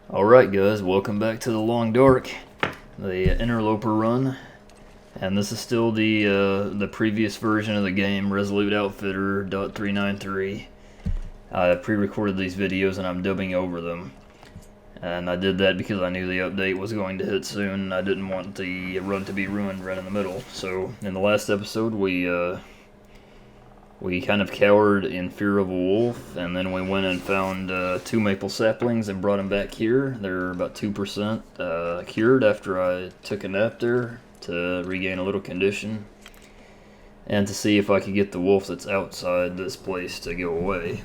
Alright guys, welcome back to the Long Dark, the Interloper run, and this is still the previous version of the game, Resolute Outfitter .393. I pre-recorded these videos and I'm dubbing over them, and I did that because I knew the update was going to hit soon and I didn't want the run to be ruined right in the middle. So in the last episode we kind of cowered in fear of a wolf, and then we went and found 2 maple saplings and brought them back here. They're about 2% cured after I took a nap there to regain a little condition, and to see if I could get the wolf that's outside this place to go away.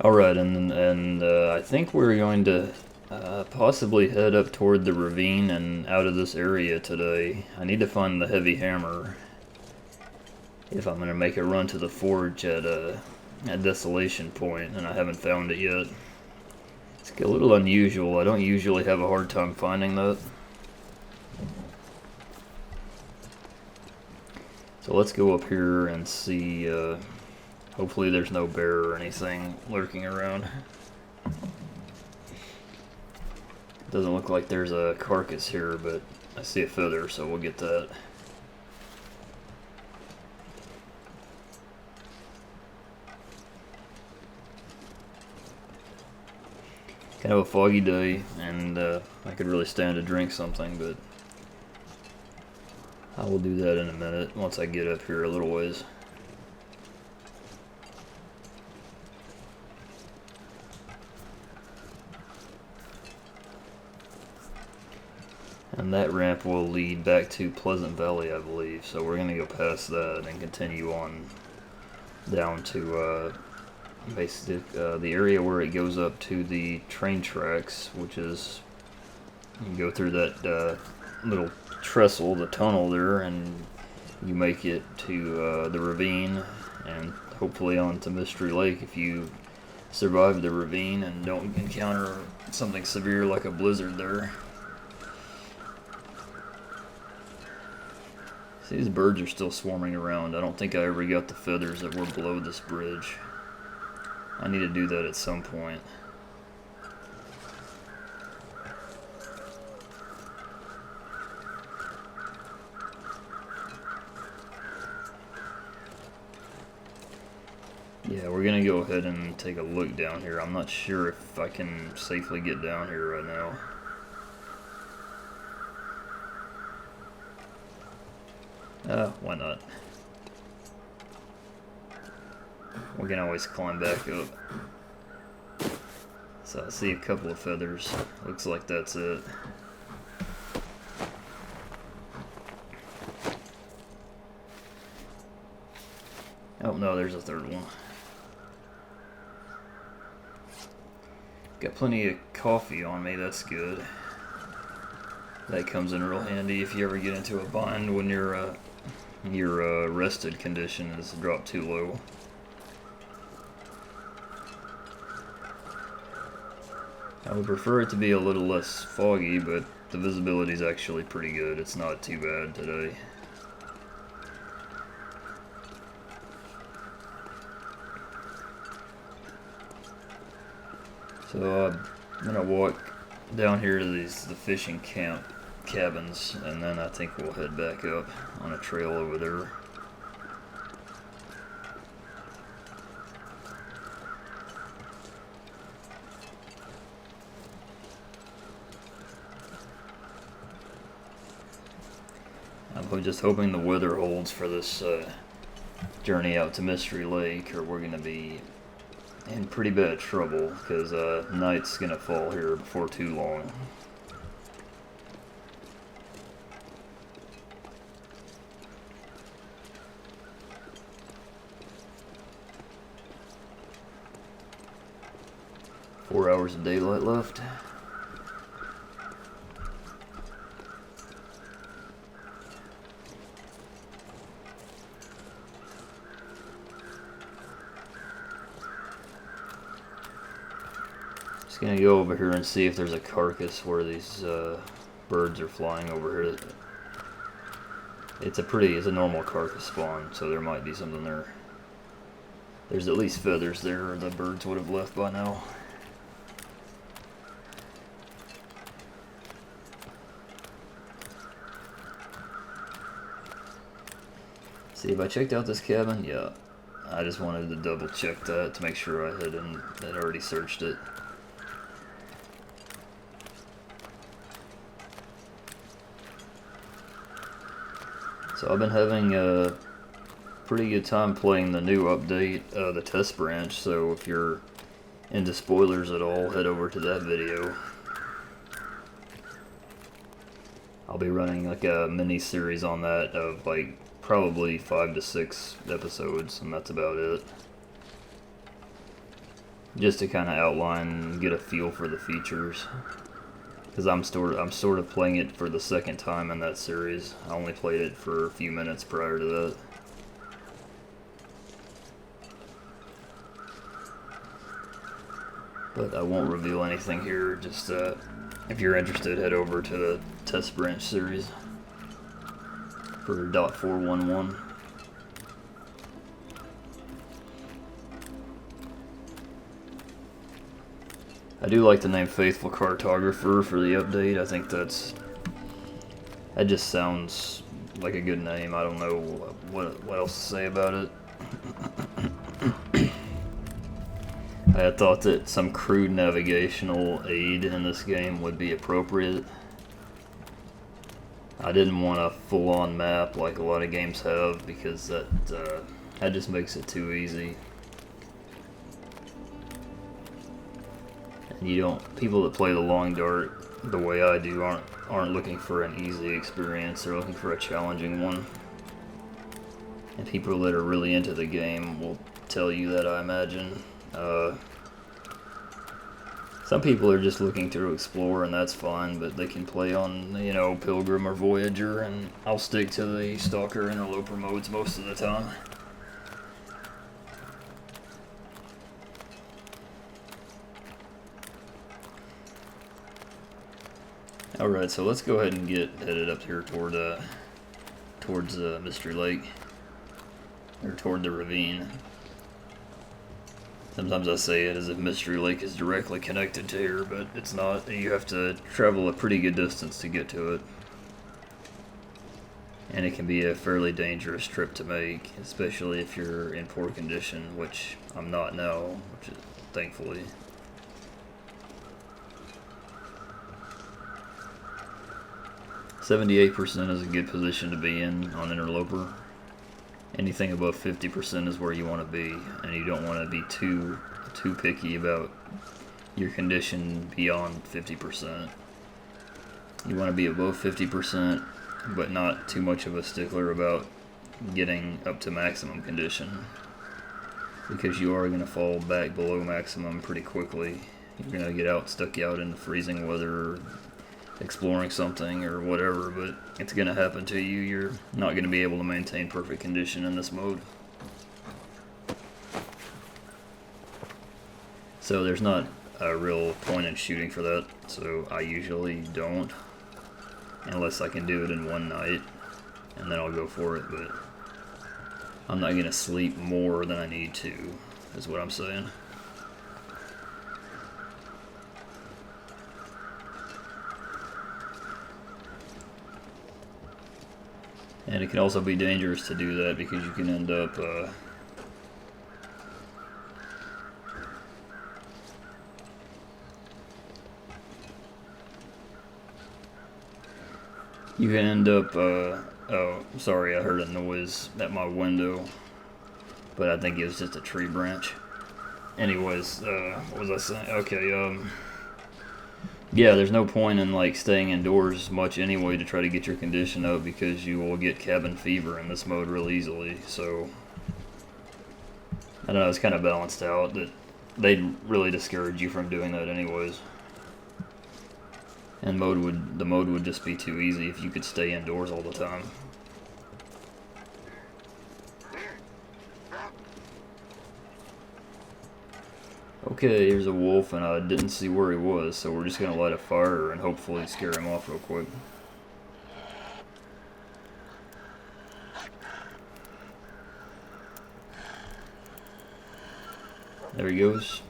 Alright, and I think we're going to possibly head up toward the ravine and out of this area today. I need to find the heavy hammer if I'm going to make a run to the forge at Desolation Point, and I haven't found it yet. It's a little unusual. I don't usually have a hard time finding that. So let's go up here and see. Hopefully there's no bear or anything lurking around. Doesn't look like there's a carcass here, but I see a feather, so we'll get that. Kind of a foggy day, and I could really stand to drink something, but I will do that in a minute once I get up here a little ways. And that ramp will lead back to Pleasant Valley, I believe. So we're going to go past that and continue on down to basically the area where it goes up to the train tracks, which is, you go through that little trestle, the tunnel there, and you make it to the ravine and hopefully onto Mystery Lake if you survive the ravine and don't encounter something severe like a blizzard there. These birds are still swarming around. I don't think I ever got the feathers that were below this bridge. I need to do that at some point. Yeah, we're gonna go ahead and take a look down here. I'm not sure if I can safely get down here right now. Why not? We can always climb back up. So I see a couple of feathers. Looks like that's it. Oh no, there's a third one. Got plenty of coffee on me, that's good. That comes in real handy if you ever get into a bind when your rested condition is dropped too low. I would prefer it to be a little less foggy, but the visibility is actually pretty good. It's not too bad today. So I'm gonna walk down here to the fishing camp cabins, and then I think we'll head back up on a trail over there. I'm just hoping the weather holds for this journey out to Mystery Lake, or we're going to be in pretty bad trouble, because night's going to fall here before too long. Four hours of daylight left. Just gonna go over here and see if there's a carcass where these birds are flying over here. It's a normal carcass spawn, so there might be something there. There's at least feathers there, or the birds would have left by now. See, if I checked out this cabin, yeah. I just wanted to double check that to make sure I had already searched it. So I've been having a pretty good time playing the new update, the test branch, so if you're into spoilers at all, head over to that video. I'll be running like a mini series on that of like probably 5 to 6 episodes, and that's about it. Just to kind of outline and get a feel for the features. Because I'm sort of playing it for the second time in that series. I only played it for a few minutes prior to that. But I won't reveal anything here. Just if you're interested, head over to the test branch series for .411. I do like the name Faithful Cartographer for the update. I think that just sounds like a good name. I don't know what else to say about it. I had thought that some crude navigational aid in this game would be appropriate. I didn't want a full-on map like a lot of games have, because that just makes it too easy. People that play the long dart the way I do aren't looking for an easy experience. They're looking for a challenging one. And people that are really into the game will tell you that, I imagine. Some people are just looking to explore, and that's fine, but they can play on, Pilgrim or Voyager, and I'll stick to the Stalker Interloper modes most of the time. Alright, so let's go ahead and get headed up here towards Mystery Lake, or toward the ravine. Sometimes I say it as if Mystery Lake is directly connected to here, but it's not. You have to travel a pretty good distance to get to it. And it can be a fairly dangerous trip to make, especially if you're in poor condition, which I'm not now, which is thankfully. .78% is a good position to be in on Interloper. Anything above 50% is where you want to be, and you don't want to be too picky about your condition beyond 50%. You want to be above 50%, but not too much of a stickler about getting up to maximum condition, because you are going to fall back below maximum pretty quickly. You're going to get stuck out in the freezing weather, exploring something or whatever, but it's going to happen to you. You're not going to be able to maintain perfect condition in this mode. So there's not a real point in shooting for that, so I usually don't, unless I can do it in one night, and then I'll go for it, but I'm not going to sleep more than I need to, is what I'm saying. And it can also be dangerous to do that, because you can end up oh, sorry, I heard a noise at my window, but I think it was just a tree branch. Anyways, what was I saying? Okay, yeah, there's no point in staying indoors much anyway to try to get your condition up, because you will get cabin fever in this mode real easily. So I don't know, it's kind of balanced out that they'd really discourage you from doing that anyways. And the mode would just be too easy if you could stay indoors all the time. Okay, here's a wolf, and I didn't see where he was, so we're just going to light a fire and hopefully scare him off real quick. There he goes.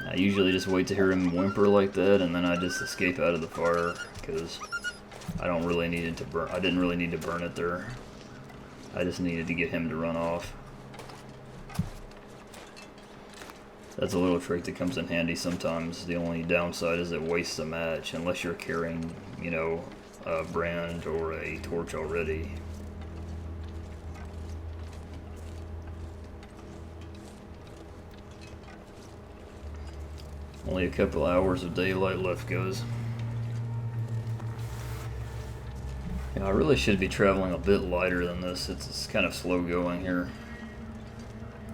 I usually just wait to hear him whimper like that, and then I just escape out of the fire, because I don't really need it to burn. I didn't really need to burn it there. I just needed to get him to run off. That's a little trick that comes in handy sometimes. The only downside is it wastes a match, unless you're carrying, you know, a brand or a torch already. Only a couple hours of daylight left, guys. Yeah, I really should be traveling a bit lighter than this. It's kind of slow going here.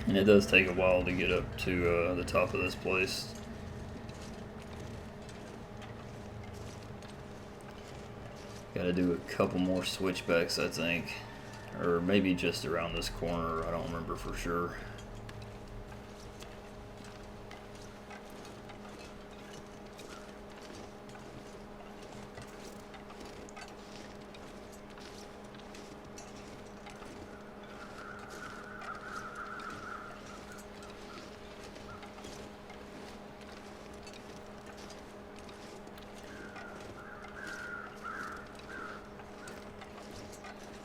And it does take a while to get up to the top of this place. Gotta do a couple more switchbacks, I think. Or maybe just around this corner, I don't remember for sure.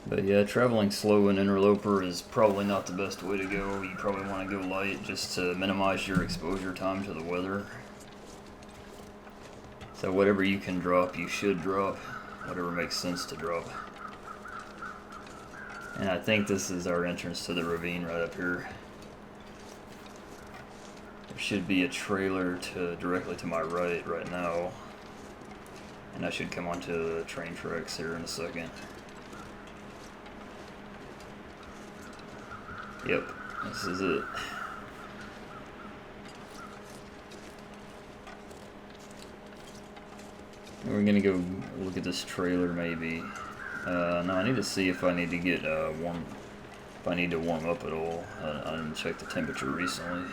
But yeah, traveling slow in Interloper is probably not the best way to go. You probably want to go light just to minimize your exposure time to the weather. So whatever you can drop, you should drop. Whatever makes sense to drop. And I think this is our entrance to the ravine right up here. There should be a trailer directly to my right now. And I should come onto the train tracks here in a second. Yep, this is it. We're gonna go look at this trailer maybe. No, I need to see if I need to get warm. If I need to warm up at all. I didn't check the temperature recently.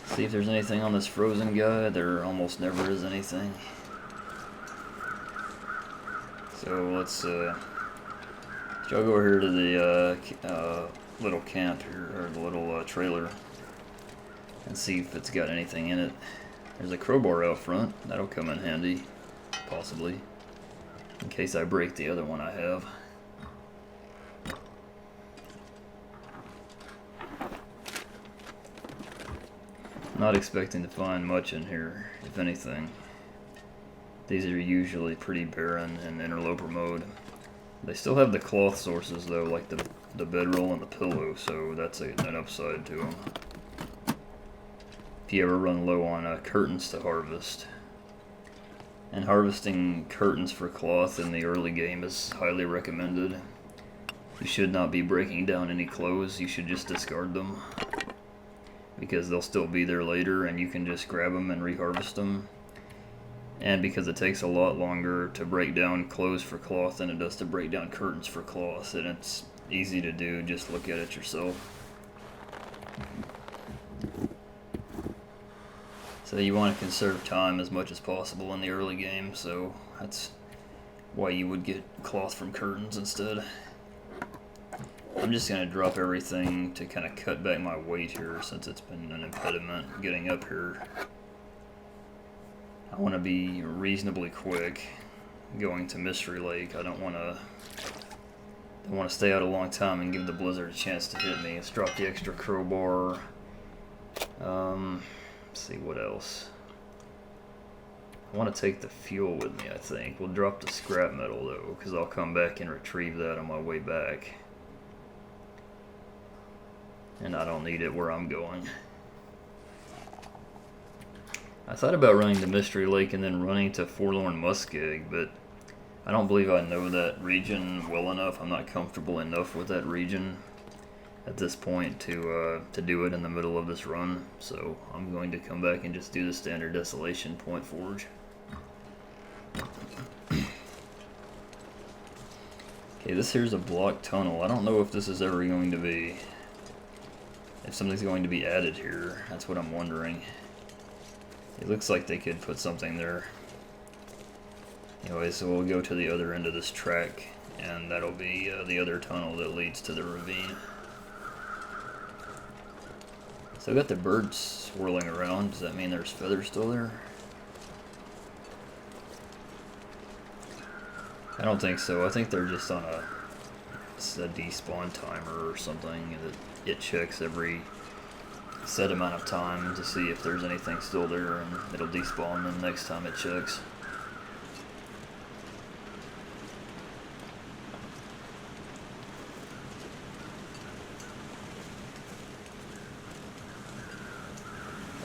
See if there's anything on this frozen guy. There almost never is anything. So let's go over here to the little camp here, or the little trailer, and see if it's got anything in it. There's a crowbar out front. That'll come in handy, possibly, in case I break the other one I have. Not expecting to find much in here, if anything. These are usually pretty barren in Interloper mode. They still have the cloth sources though, like the bedroll and the pillow, so that's an upside to them. If you ever run low on curtains to harvest. And harvesting curtains for cloth in the early game is highly recommended. You should not be breaking down any clothes, you should just discard them. Because they'll still be there later and you can just grab them and reharvest them. And because it takes a lot longer to break down clothes for cloth than it does to break down curtains for cloth, and it's easy to do, just look at it yourself. So you want to conserve time as much as possible in the early game, so that's why you would get cloth from curtains instead. I'm just going to drop everything to kind of cut back my weight here, since it's been an impediment getting up here. I want to be reasonably quick going to Mystery Lake. I don't want to stay out a long time and give the blizzard a chance to hit me. Let's drop the extra crowbar. Let's see what else. I want to take the fuel with me, I think. We'll drop the scrap metal though, because I'll come back and retrieve that on my way back. And I don't need it where I'm going. I thought about running to Mystery Lake and then running to Forlorn Muskeg, but I don't believe I know that region well enough. I'm not comfortable enough with that region at this point to do it in the middle of this run. So I'm going to come back and just do the standard Desolation Point Forge. Okay, this here's a blocked tunnel. I don't know if this is ever going to be... if something's going to be added here. That's what I'm wondering. It looks like they could put something there. Anyway, so we'll go to the other end of this track, and that'll be the other tunnel that leads to the ravine. So I got the birds swirling around. Does that mean there's feathers still there? I don't think so. I think they're just on a despawn timer or something that it checks every set amount of time to see if there's anything still there, and it'll despawn them next time it checks.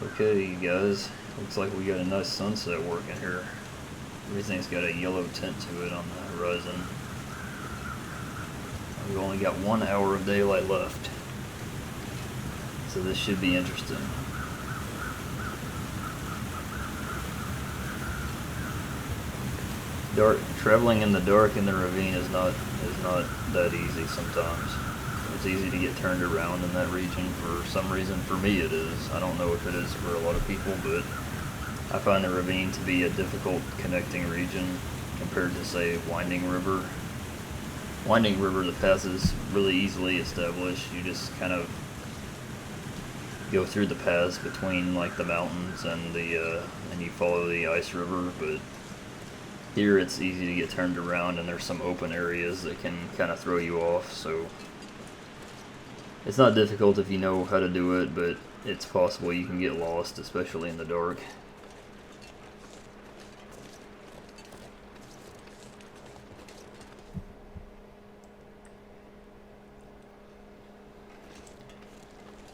Okay, you guys, looks like we got a nice sunset working here. Everything's got a yellow tint to it on the horizon. We've only got 1 hour of daylight left, so this should be interesting. Traveling in the dark in the ravine is not that easy sometimes. It's easy to get turned around in that region for some reason. For me it is. I don't know if it is for a lot of people, but I find the ravine to be a difficult connecting region compared to, say, Winding River. Winding River, the path is really easily established. You just kind of go through the paths between like the mountains and and you follow the ice river, but here it's easy to get turned around and there's some open areas that can kind of throw you off, so it's not difficult if you know how to do it, but it's possible you can get lost, especially in the dark.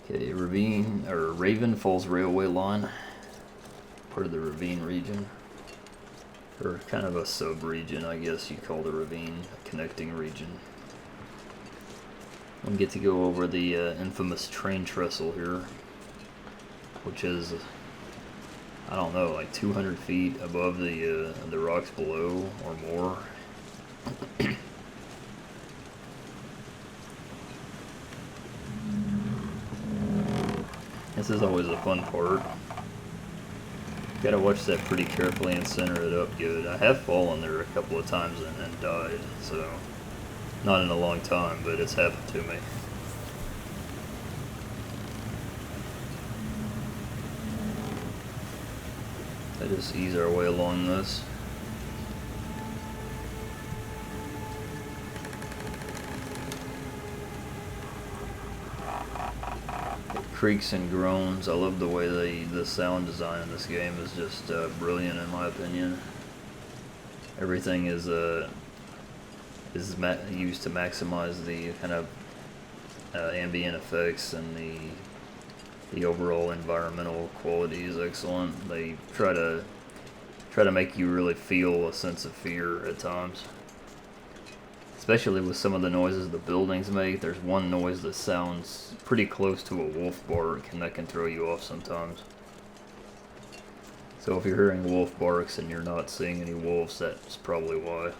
Okay, Raven Falls Railway Line, part of the ravine region, or kind of a sub-region, I guess you call the ravine, a connecting region. We get to go over the infamous train trestle here, which is, I don't know, like 200 feet above the rocks below or more. This is always a fun part. Gotta watch that pretty carefully and center it up good. I have fallen there a couple of times and died, so not in a long time, but it's happened to me. Let's just ease our way along this. Creaks and groans. I love the way the sound design in this game is just brilliant in my opinion. Everything is used to maximize the kind of ambient effects, and the overall environmental quality is excellent. They try to make you really feel a sense of fear at times, especially with some of the noises the buildings make. There's one noise that sounds pretty close to a wolf bark, and that can throw you off sometimes. So if you're hearing wolf barks and you're not seeing any wolves, that's probably why.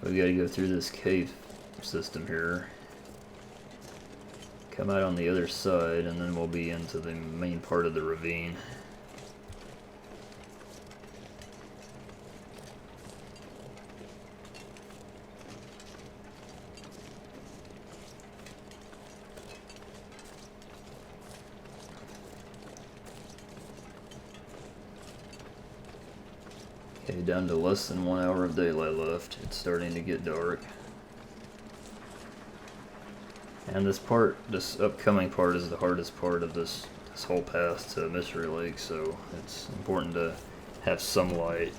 So we gotta go through this cave system here, come out on the other side, and then we'll be into the main part of the ravine. Okay, down to less than 1 hour of daylight left. It's starting to get dark. And this upcoming part is the hardest part of this whole path to Mystery Lake, so it's important to have some light.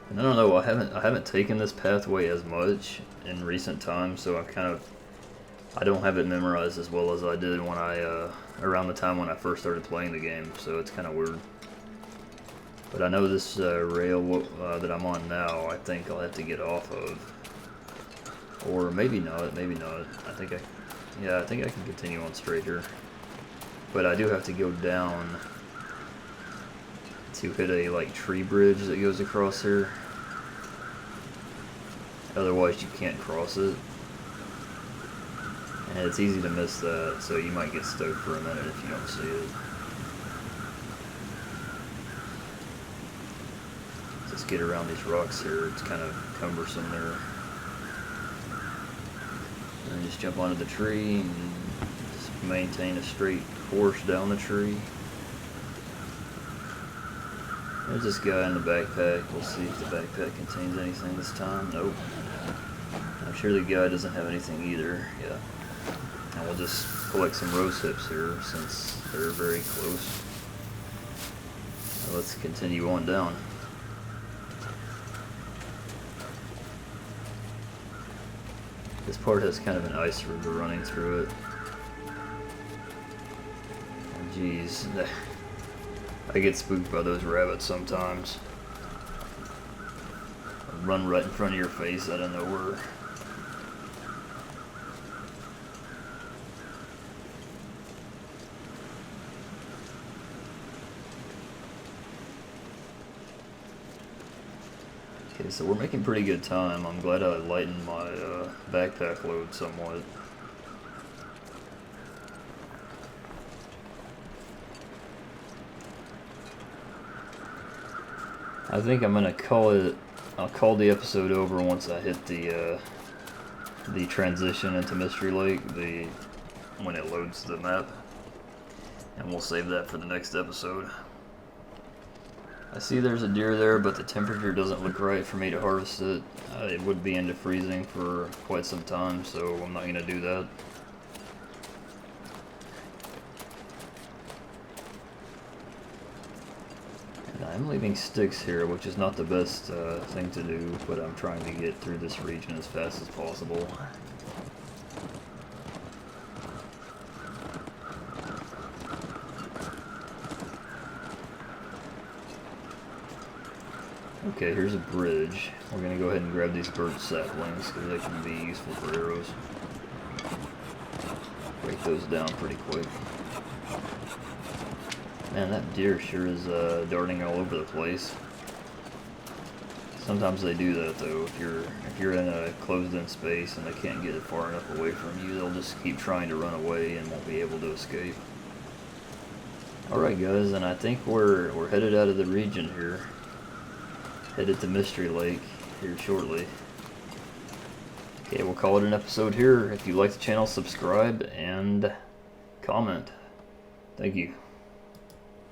And I don't know, I haven't taken this pathway as much in recent times, so I don't have it memorized as well as I did when around the time when I first started playing the game, so it's kind of weird. But I know this rail that I'm on now, I think I'll have to get off of. Or maybe not. I think I can continue on straight here. But I do have to go down to hit a like tree bridge that goes across here. Otherwise you can't cross it. And it's easy to miss that, so you might get stuck for a minute if you don't see it. Just get around these rocks here, it's kind of cumbersome there. And just jump onto the tree and just maintain a straight course down the tree. There's this guy in the backpack. We'll see if the backpack contains anything this time. Nope. I'm sure the guy doesn't have anything either. Yeah. And we'll just collect some rose hips here since they're very close. Now let's continue on down. This part has kind of an ice river running through it. Oh, jeez. I get spooked by those rabbits sometimes. They'll run right in front of your face out of nowhere. Okay, so we're making pretty good time. I'm glad I lightened my backpack load somewhat. I think I'm gonna call it. I'll call the episode over once I hit the transition into Mystery Lake, when it loads the map, and we'll save that for the next episode. I see there's a deer there, but the temperature doesn't look right for me to harvest it. It would be into freezing for quite some time, so I'm not gonna do that. I'm leaving sticks here, which is not the best thing to do, but I'm trying to get through this region as fast as possible. Okay, here's a bridge. We're going to go ahead and grab these birch saplings because they can be useful for arrows. Break those down pretty quick. Man, that deer sure is darting all over the place. Sometimes they do that though. If you're in a closed-in space and they can't get far enough away from you, they'll just keep trying to run away and won't be able to escape. Alright guys, and I think we're headed out of the region here. Headed to Mystery Lake here shortly. Okay, we'll call it an episode here. If you like the channel, subscribe and comment. Thank you.